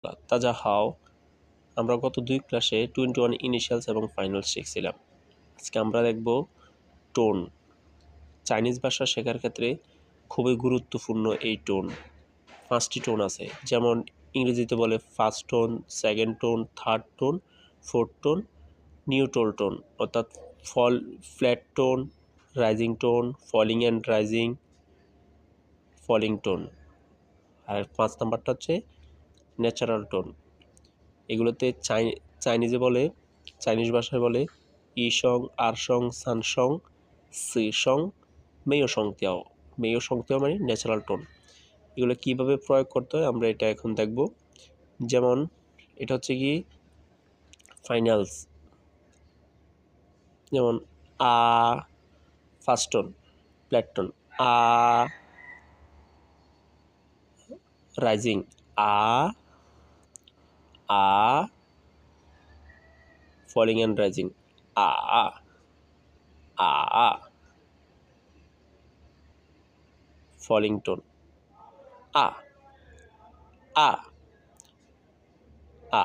তাজা হাও। আমরা গত 2 ক্লাসে 21 ইনিশিয়ালস এবং ফাইনালস শিখছিলাম। আজকে আমরা দেখব টোন। চাইনিজ ভাষা শেখার ক্ষেত্রে খুবই গুরুত্বপূর্ণ এই টোন। 5টি টোন আছে, যেমন ইংরেজিতে বলে first tone, second tone, third tone, fourth tone, neutral tone, অর্থাৎ flat tone, rising tone, falling and rising, falling tone. আর 5 নাম্বারটা হচ্ছে ন্যাচারাল টোন। এগুলোতে চাইনিজ ভাষায় বলে ই সং, আর সং, সান সং, সি সং, মেয় সং তিয়াও। মেয় সং তিয়াও মানে ন্যাচারাল টোন। এগুলো কীভাবে প্রয়োগ করতে হয় আমরা এটা এখন দেখব। যেমন এটা হচ্ছে কি ফাইনালস, যেমন আ ফার্স্ট টোন, ফ্ল্যাট টোন, আ রাইজিং, আ আ ফলিং অ্যান্ড রাইজিং, আ আ ফলিং টোন, আ আ আ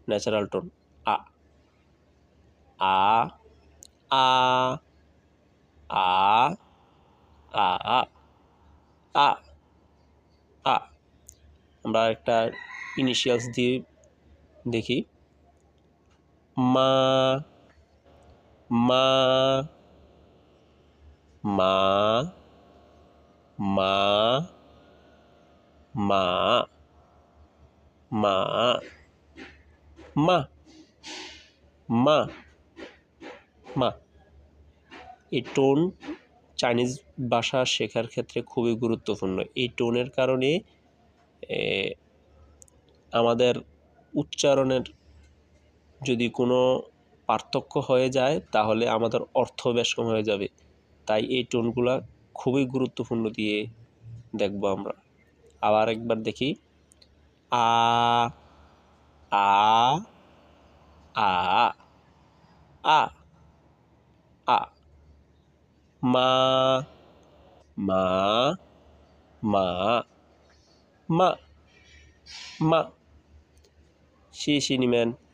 ন্যাচারাল টোন, আ আ আ আ আ আ আ। আমরা একটা ইনিশিয়ালস দিয়ে দেখি। মা মা মা মা মা মা মা মা মা। এই টোন চাইনিজ ভাষা শেখার ক্ষেত্রে খুবই গুরুত্বপূর্ণ। এই টোনের কারণে আমাদের উচ্চারণের যদি কোনো পার্থক্য হয়ে যায় তাহলে আমাদের অর্থ বেশ কম হয়ে যাবে। তাই এই টোনগুলা খুবই গুরুত্বপূর্ণ দিয়ে দেখব আমরা। আবার একবার দেখি। আ আ আ আ আ। মা মা মা মা মা। 谢谢你们。